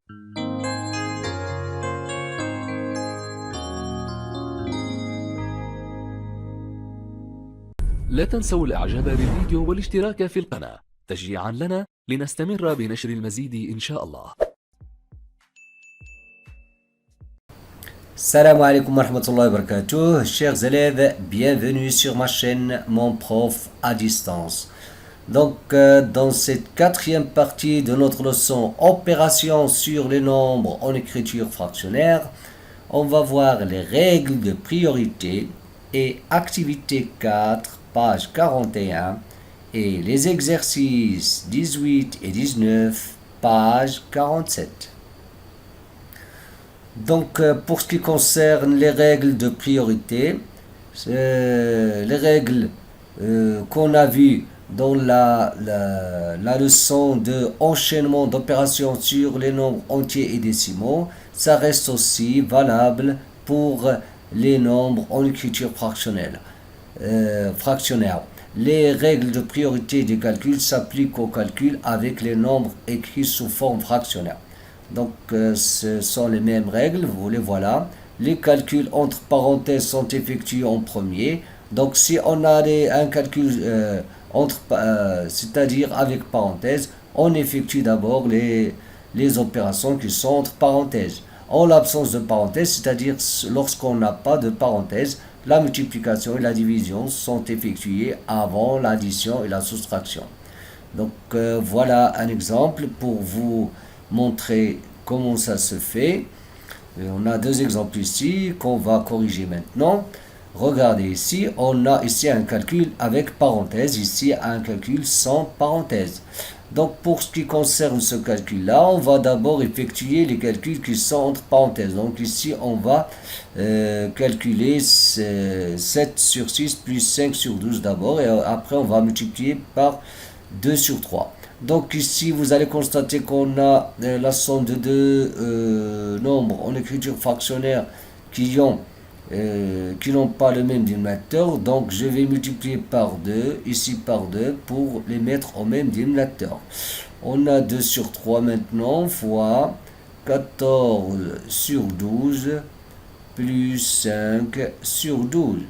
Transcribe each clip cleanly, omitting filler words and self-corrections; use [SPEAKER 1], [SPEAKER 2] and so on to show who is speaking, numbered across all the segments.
[SPEAKER 1] لا تنسوا الإعجاب بالفيديو والاشتراك في القناة تشجيعا لنا لنستمر بنشر المزيد إن شاء الله.
[SPEAKER 2] Salam alaikum wa rahmatullahi wa barakatuh. Chers élèves, bienvenue sur ma chaîne Mon Prof à distance. Donc, dans cette quatrième partie de notre leçon Opération sur les nombres en écriture fractionnaire, on va voir les règles de priorité et activité 4, page 41, et les exercices 18 et 19, page 47. Donc, pour ce qui concerne les règles de priorité, les règles qu'on a vues dans la leçon de enchaînement d'opérations sur les nombres entiers et décimaux, ça reste aussi valable pour les nombres en écriture fractionnaire. Les règles de priorité des calculs s'appliquent au calcul avec les nombres écrits sous forme fractionnaire. Donc, ce sont les mêmes règles, vous les voilà. Les calculs entre parenthèses sont effectués en premier. Donc, si on a un calcul c'est-à-dire avec parenthèses, on effectue d'abord les opérations qui sont entre parenthèses. En l'absence de parenthèses, c'est-à-dire lorsqu'on n'a pas de parenthèses, la multiplication et la division sont effectuées avant l'addition et la soustraction. Donc, voilà un exemple pour vous montrer comment ça se fait. Et on a deux exemples ici qu'on va corriger maintenant. Regardez ici, on a ici un calcul avec parenthèse, ici un calcul sans parenthèse. Donc pour ce qui concerne ce calcul-là, on va d'abord effectuer les calculs qui sont entre parenthèses. Donc ici, on va calculer 7 sur 6 plus 5 sur 12 d'abord, et après on va multiplier par 2 sur 3. Donc ici, vous allez constater qu'on a la somme de deux nombres en écriture fractionnaire qui n'ont pas le même dénominateur. Donc je vais multiplier par 2, ici par 2, pour les mettre au même dénominateur. On a 2 sur 3 maintenant, fois 14 sur 12, plus 5 sur 12.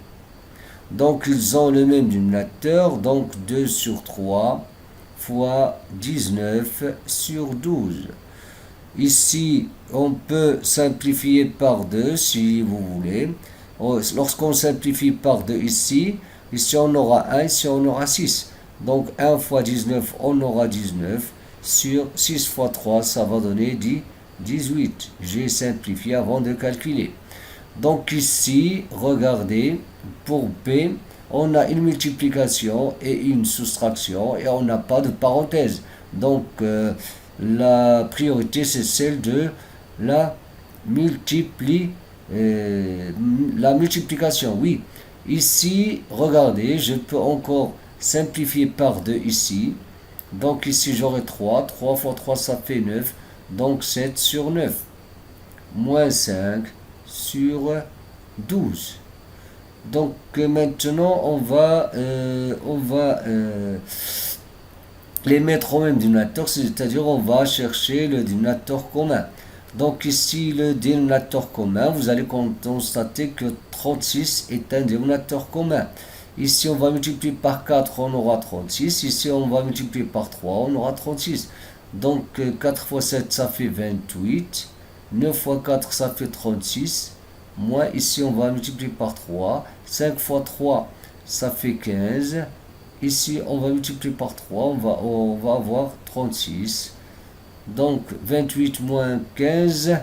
[SPEAKER 2] Donc ils ont le même dénominateur, donc 2 sur 3, fois 19 sur 12. Ici, on peut simplifier par 2 si vous voulez. Lorsqu'on simplifie par 2 ici on aura 1, ici on aura 6. Donc 1 fois 19, on aura 19. Sur 6 fois 3, ça va donner 18. J'ai simplifié avant de calculer. Donc ici, regardez, pour P, on a une multiplication et une soustraction et on n'a pas de parenthèse. Donc, la priorité, c'est celle de la multiplication. Oui, ici, regardez, je peux encore simplifier par 2 ici. Donc ici, j'aurai 3. 3 fois 3, ça fait 9. Donc 7 sur 9. Moins 5 sur 12. Donc maintenant, on va les mettre au même dénominateur, c'est-à-dire on va chercher le dénominateur commun. Donc ici, le dénominateur commun, vous allez constater que 36 est un dénominateur commun. Ici, on va multiplier par 4, on aura 36. Ici, on va multiplier par 3, on aura 36. Donc 4 fois 7, ça fait 28. 9 fois 4, ça fait 36. Moins, ici, on va multiplier par 3. 5 fois 3, ça fait 15. Ici, on va multiplier par 3, on va avoir 36. Donc, 28 moins 15.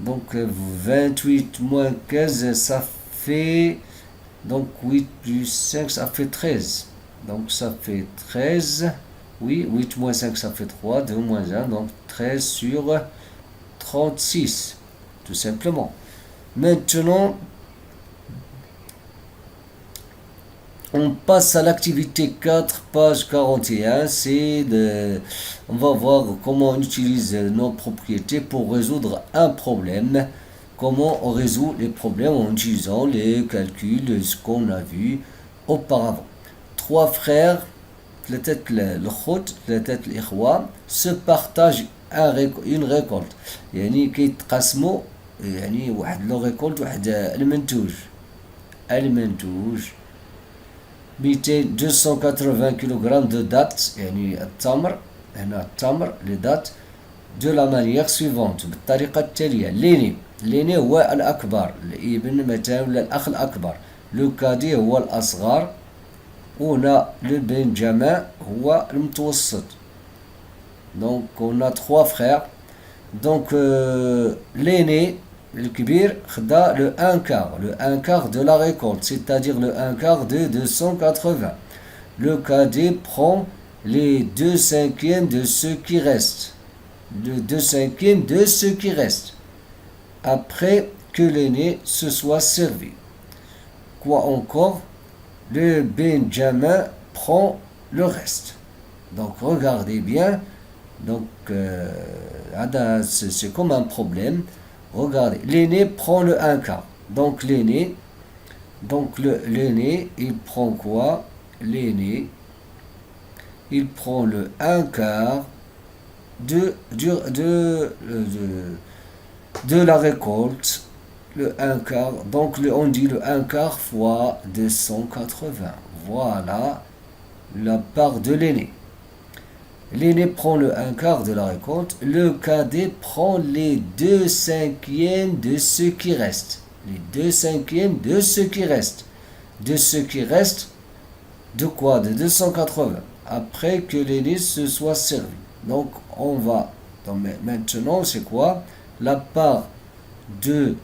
[SPEAKER 2] Donc, 28 moins 15, ça fait... Donc, 8 plus 5, ça fait 13. Donc, ça fait 13. Oui, 8 moins 5, ça fait 3. 2 moins 1, donc 13 sur 36. Tout simplement. Maintenant, on passe à l'activité 4, page 41. On va voir comment on utilise nos propriétés pour résoudre un problème. Comment on résout les problèmes en utilisant les calculs, ce qu'on a vu auparavant. Trois frères, se partagent une récolte. يعني كيتقاسموا يعني واحد لو ريكولت واحد المنتوج 280 كيلوغرام دو دات يعني التمر هنا التمر لي دات دو لا مانيير سويفونت بالطريقة التالية. ليني هو الأكبر الابن مثلا ولا الأخ الأكبر. لو كادي هو الأصغر. وهنا لو بنجامين هو المتوسط. دونك on a 3 frères. Donc l'aîné الكبير خدا le 1 quart de la récolte, c'est-à-dire le 1 quart de 280. Le cadet prend les 2/5 de ce qui reste. Le 2/5 de ce qui reste. Après que l'aîné se soit servi. Quoi encore? Le Benjamin prend le reste. Donc regardez bien. Donc c'est comme un problème. Regardez, l'aîné prend le 1 quart. Donc l'aîné, il prend quoi? L'aîné, il prend le 1 quart de la récolte. Le 1 quart, donc on dit le 1 quart fois 280. Voilà la part de l'aîné. L'aîné prend le 1 quart de la récolte. Le cadet prend les 2/5 de ce qui reste. Les 2/5 de ce qui reste. De ce qui reste, de quoi? De 280. Après que l'aîné se soit servi. Donc, on va. Donc, maintenant, c'est quoi? La part du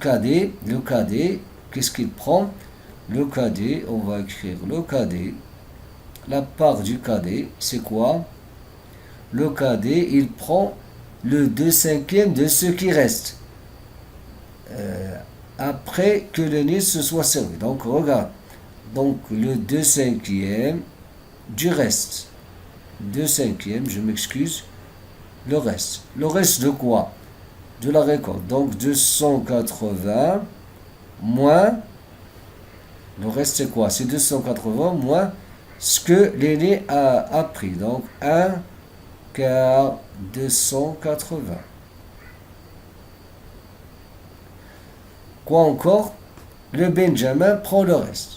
[SPEAKER 2] cadet. Le cadet, qu'est-ce qu'il prend? Le cadet, on va écrire le cadet. La part du cadet, c'est quoi? Le cadet, il prend le 2/5 de ce qui reste. Après que l'aîné se soit servi. Donc, regarde. Donc, le 2/5 du reste. 2/5, je m'excuse. Le reste. Le reste de quoi? De la récolte. Donc, 280 moins. Le reste, c'est quoi? C'est 280 moins ce que l'aîné a pris. Donc 1 quart 280. Quoi encore? Le Benjamin prend le reste.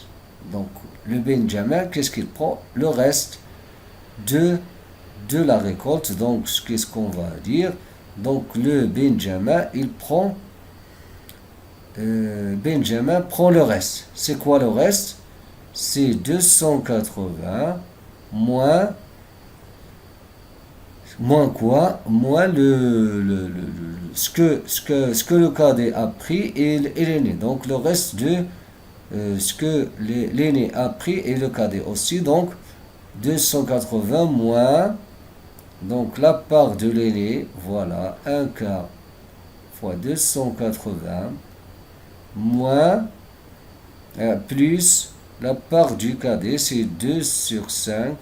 [SPEAKER 2] Donc le Benjamin, qu'est-ce qu'il prend? Le reste de la récolte. Donc qu'est-ce qu'on va dire? Donc le Benjamin, il prend Benjamin prend le reste. C'est quoi le reste? C'est 280 moins quoi? Moins ce que le cadet a pris et l'aîné. Donc le reste de ce que l'aîné a pris et le cadet aussi. Donc 280 moins donc la part de l'aîné, voilà, 1 quart fois 280 moins plus la part du cadet, c'est 2 sur 5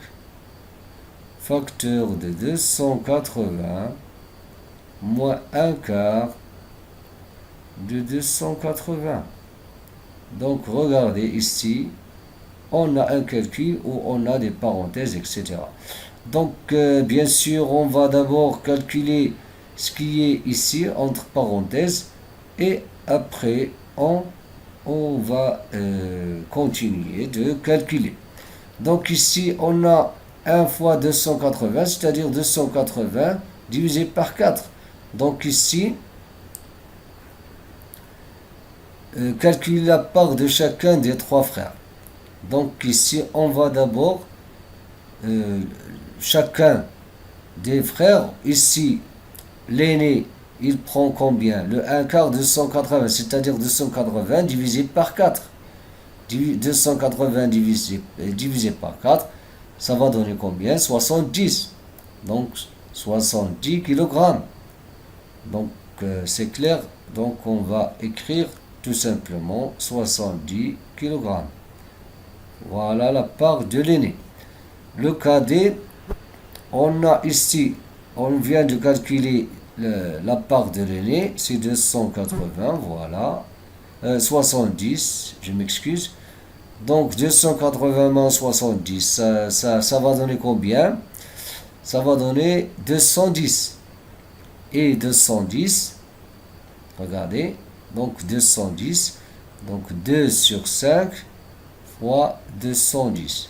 [SPEAKER 2] facteur de 280 moins 1 quart de 280. Donc regardez ici, on a un calcul où on a des parenthèses, etc. Donc bien sûr, on va d'abord calculer ce qui est ici entre parenthèses et après on va continuer de calculer. Donc ici, on a 1 fois 280, c'est-à-dire 280 divisé par 4. Donc ici, calculer la part de chacun des 3 frères. Donc ici, on va d'abord chacun des frères. Ici, l'aîné, il prend combien? Le 1 quart 280, c'est-à-dire 280 divisé par 4. 280 divisé par 4, ça va donner combien? 70. Donc 70 kg. Donc c'est clair. Donc on va écrire tout simplement 70 kg. Voilà la part de l'aîné. Le cadet, on a ici, on vient de calculer la part de l'aîné, c'est 280, voilà. 70, je m'excuse. Donc 280 moins 70, ça va donner combien? ça va donner 210. Et 210, regardez, donc 210, donc 2 sur 5 fois 210.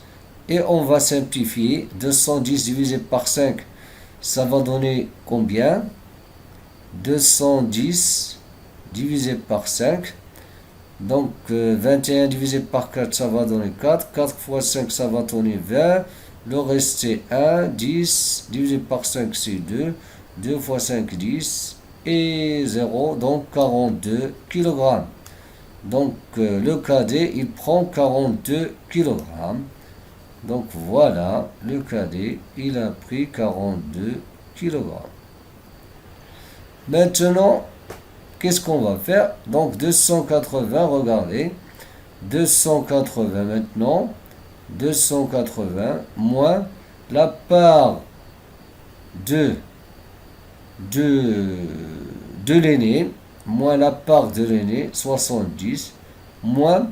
[SPEAKER 2] Et on va simplifier, 210 divisé par 5, ça va donner combien? 210 divisé par 5, donc 21 divisé par 4, ça va donner 4, 4 fois 5, ça va donner 20, le reste c'est 1, 10, divisé par 5 c'est 2, 2 fois 5, 10, et 0, donc 42 kg. Donc le cadet, il prend 42 kg. Donc voilà, le cadet, il a pris 42 kg. Maintenant, qu'est-ce qu'on va faire? Donc 280, regardez. 280 maintenant. 280 moins la part de l'aîné, moins la part de l'aîné, 70, moins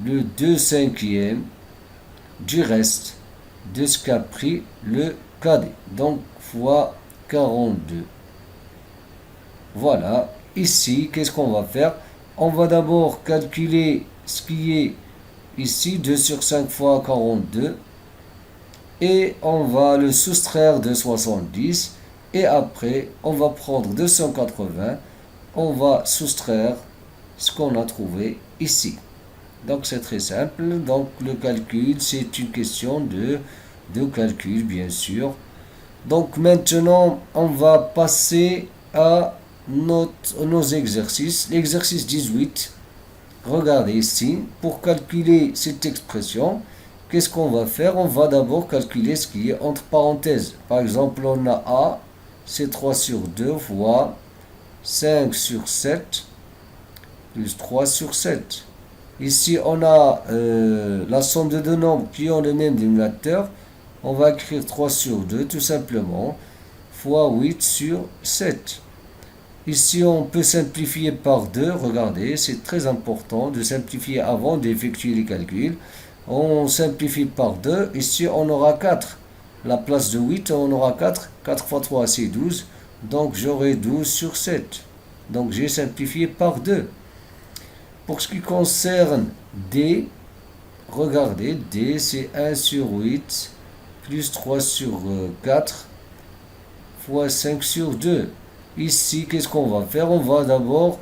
[SPEAKER 2] le 2 cinquièmes du reste de ce qu'a pris le cadet. Donc, fois 42. Voilà. Ici, qu'est-ce qu'on va faire? On va d'abord calculer ce qui est ici, 2 sur 5 fois 42. Et on va le soustraire de 70. Et après, on va prendre 280. On va soustraire ce qu'on a trouvé ici. Donc c'est très simple. Donc le calcul, c'est une question de calcul, bien sûr. Donc maintenant, on va passer à nos exercices. L'exercice 18, regardez ici, pour calculer cette expression, qu'est-ce qu'on va faire? On va d'abord calculer ce qui est entre parenthèses. Par exemple, on a A, c'est 3 sur 2 fois 5 sur 7 plus 3 sur 7. Ici, on a la somme de deux nombres qui ont le même dénominateur. On va écrire 3 sur 2, tout simplement, fois 8 sur 7. Ici, on peut simplifier par 2. Regardez, c'est très important de simplifier avant d'effectuer les calculs. On simplifie par 2. Ici, on aura 4. La place de 8, on aura 4. 4 fois 3, c'est 12. Donc, j'aurai 12 sur 7. Donc, j'ai simplifié par 2. Pour ce qui concerne D, regardez, D, c'est 1 sur 8 plus 3 sur 4 fois 5 sur 2. Ici, qu'est-ce qu'on va faire? On va d'abord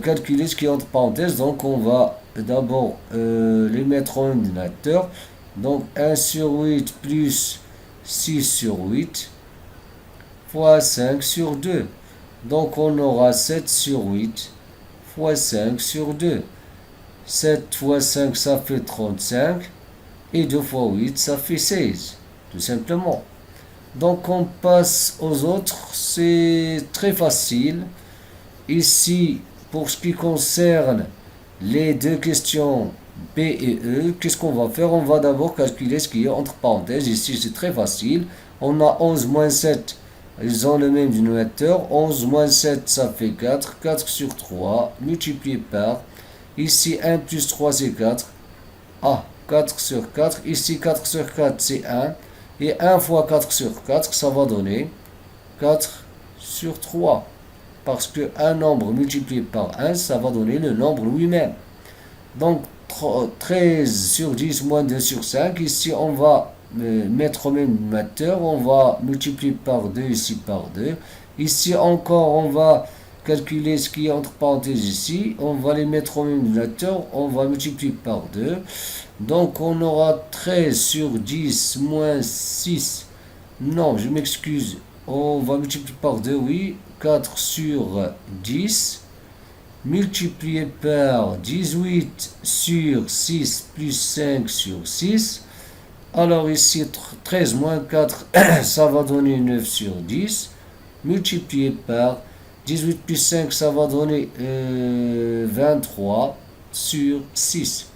[SPEAKER 2] calculer ce qui est entre parenthèses. Donc, on va d'abord les mettre en dénominateur. Donc, 1 sur 8 plus 6 sur 8 fois 5 sur 2. Donc, on aura 7 sur 8 fois 5 sur 2. 7 fois 5, ça fait 35. Et 2 fois 8, ça fait 16. Tout simplement. Donc on passe aux autres, c'est très facile. Ici, pour ce qui concerne les deux questions B et E, qu'est-ce qu'on va faire? On va d'abord calculer ce qui est entre parenthèses. Ici, c'est très facile. On a 11 moins 7, ils ont le même dénominateur. 11 moins 7, ça fait 4. 4 sur 3, multiplié par. Ici, 1 plus 3, c'est 4. Ah, 4 sur 4. Ici, 4 sur 4, c'est 1. Et 1 fois 4 sur 4, ça va donner 4 sur 3. Parce qu'un nombre multiplié par 1, ça va donner le nombre lui-même. Donc 13 sur 10 moins 2 sur 5. Ici, on va mettre au même dénominateur. On va multiplier par 2 ici par 2. Ici encore, on va calculer ce qui est entre parenthèses ici. On va les mettre au même dénominateur. On va multiplier par 2. Donc on aura 13 sur 10 moins 6. Non, je m'excuse. On va multiplier par 2, oui. 4 sur 10. Multiplié par 18 sur 6 plus 5 sur 6. Alors ici, 13 moins 4, ça va donner 9 sur 10. Multiplié par 18 plus 5, ça va donner 23 sur 6.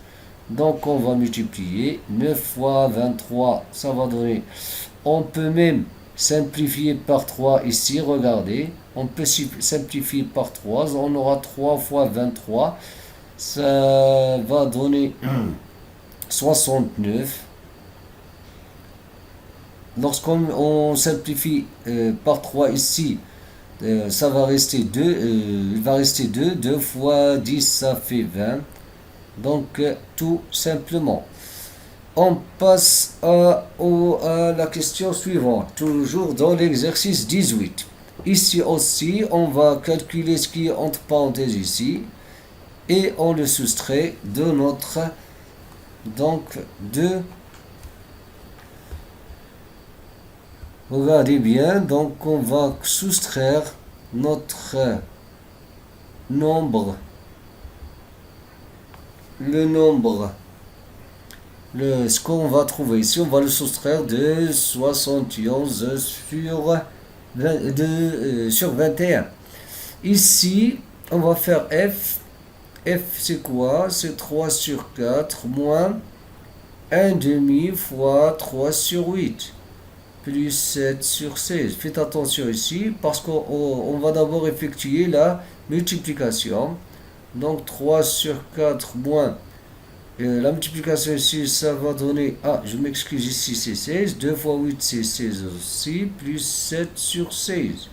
[SPEAKER 2] Donc on va multiplier 9 fois 23, ça va donner. On peut même simplifier par 3 ici, regardez. On peut simplifier par 3, on aura 3 fois 23. Ça va donner 69 Lorsqu'on simplifie par 3 ici, ça va rester 2, il va rester 2, 2 fois 10 ça fait 20, donc tout simplement. On passe à la question suivante, toujours dans l'exercice 18. Ici aussi, on va calculer ce qui est entre parenthèses ici, et on le soustrait de notre, donc de, regardez bien, donc on va soustraire notre nombre, ce qu'on va trouver ici, on va le soustraire de 71 sur 21. Ici, on va faire f. F c'est quoi? C'est 3 sur 4 moins 1 demi fois 3 sur 8 plus 7 sur 16. Faites attention ici parce qu'on va d'abord effectuer la multiplication. Donc 3 sur 4 moins la multiplication ici, ça va donner, je m'excuse, ici c'est 16, 2 fois 8 c'est 16 aussi, plus 7 sur 16.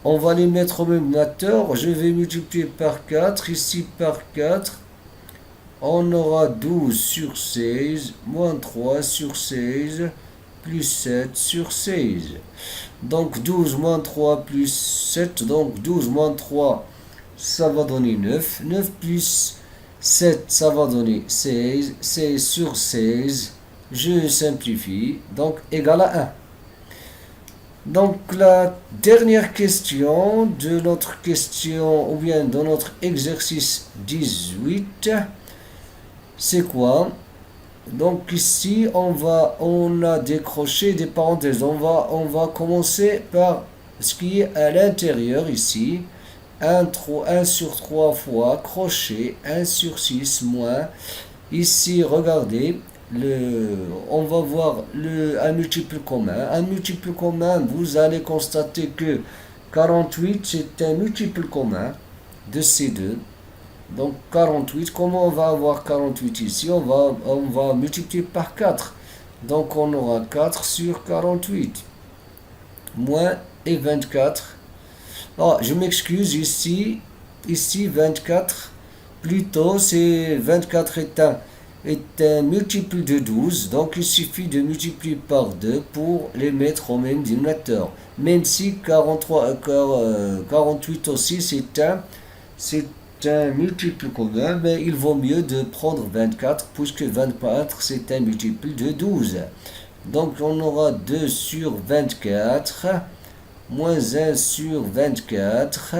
[SPEAKER 2] On va les mettre au même notateur, je vais multiplier par 4, ici par 4, on aura 12 sur 16, moins 3 sur 16, plus 7 sur 16. Donc 12 moins 3 plus 7, donc 12 moins 3, ça va donner 9, 9 plus 7, ça va donner 16, 16 sur 16, je simplifie, donc égal à 1. Donc la dernière question de notre question, ou bien de notre exercice 18, c'est quoi? Donc ici, on a décroché des parenthèses, on va commencer par ce qui est à l'intérieur ici. 1 sur 3 fois crochet 1 sur 6 moins, ici regardez, on va voir un multiple commun. Un multiple commun, vous allez constater que 48 c'est un multiple commun de ces deux. Donc 48, comment on va avoir 48 ici? On va multiplier par 4. Donc on aura 4 sur 48 moins et 24. Je m'excuse, ici 24, plutôt c'est 24 est un multiple de 12, donc il suffit de multiplier par 2 pour les mettre au même dénominateur. Même si 48 aussi c'est un multiple commun, mais il vaut mieux de prendre 24, puisque 24 c'est un multiple de 12. Donc on aura 2 sur 24, moins 1 sur 24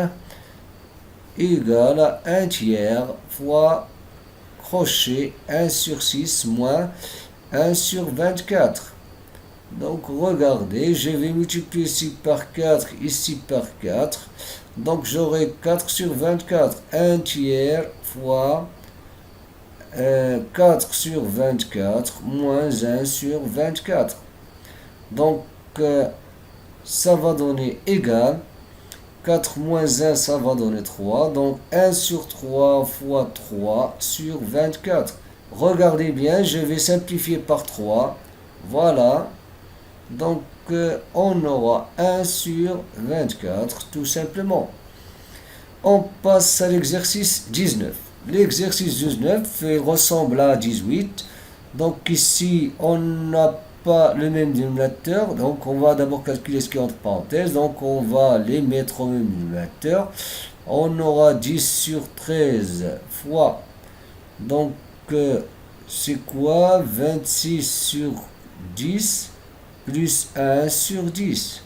[SPEAKER 2] égale à 1 tiers fois crochet 1 sur 6 moins 1 sur 24. Donc regardez, je vais multiplier ici par 4, ici par 4. Donc j'aurai 4 sur 24, 1 tiers fois 4 sur 24 moins 1 sur 24. Donc ça va donner égal, 4 moins 1 ça va donner 3, donc 1 sur 3 fois 3 sur 24. Regardez bien, je vais simplifier par 3, voilà, donc on aura 1 sur 24 tout simplement. On passe à l'exercice 19. L'exercice 19 ressemble à 18, donc ici on n'a pas le même dénominateur, donc on va d'abord calculer ce qui est entre parenthèses, donc on va les mettre au même dénominateur. On aura 10 sur 13 fois, donc c'est quoi? 26 sur 10 plus 1 sur 10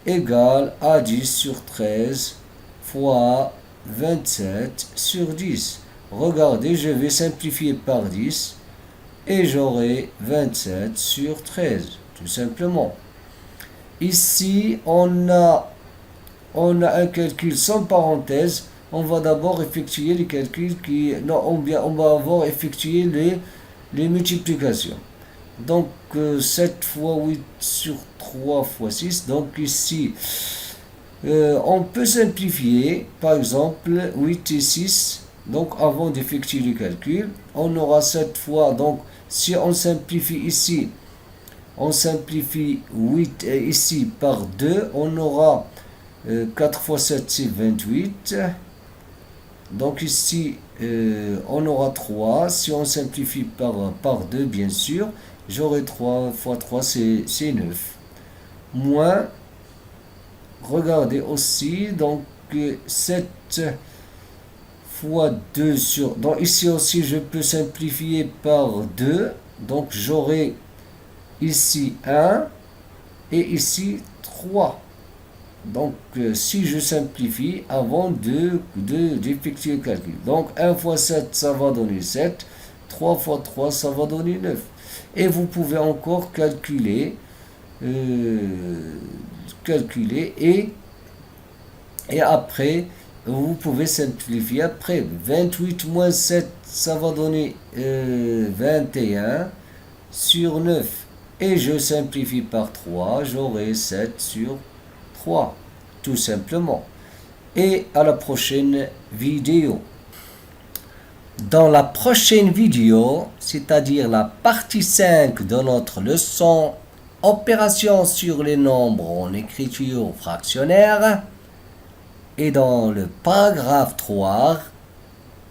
[SPEAKER 2] égale à 10 sur 13 fois 27 sur 10. Regardez, je vais simplifier par 10 et j'aurai 27 sur 13, tout simplement. Ici, on a un calcul sans parenthèse. On va d'abord effectuer les calculs on va d'abord effectuer les multiplications. Donc 7 fois 8 sur 3 fois 6. Donc ici, on peut simplifier, par exemple 8 et 6. Donc avant d'effectuer le calcul, on aura 7 fois, donc si on simplifie ici, On simplifie 8 ici par 2. On aura 4 fois 7, c'est 28. Donc ici, on aura 3. Si on simplifie par 2, bien sûr, j'aurai 3 fois 3, c'est 9. Moins, regardez aussi, donc 7 fois 2 sur... Donc ici aussi, je peux simplifier par 2. Donc j'aurai ici 1 et ici 3. Donc, si je simplifie avant d'effectuer le calcul. Donc, 1 fois 7, ça va donner 7. 3 fois 3, ça va donner 9. Et vous pouvez encore calculer et après, vous pouvez simplifier après. 28 moins 7, ça va donner 21 sur 9. Et je simplifie par 3, j'aurai 7 sur 3, tout simplement. Et à la prochaine vidéo. Dans la prochaine vidéo, c'est-à-dire la partie 5 de notre leçon Opération sur les nombres en écriture fractionnaire, et dans le paragraphe 3,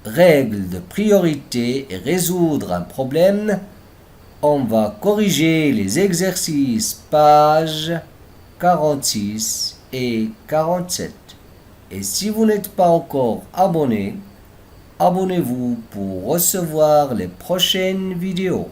[SPEAKER 2] règles de priorité et résoudre un problème, on va corriger les exercices pages 46 et 47. Et si vous n'êtes pas encore abonné, abonnez-vous pour recevoir les prochaines vidéos.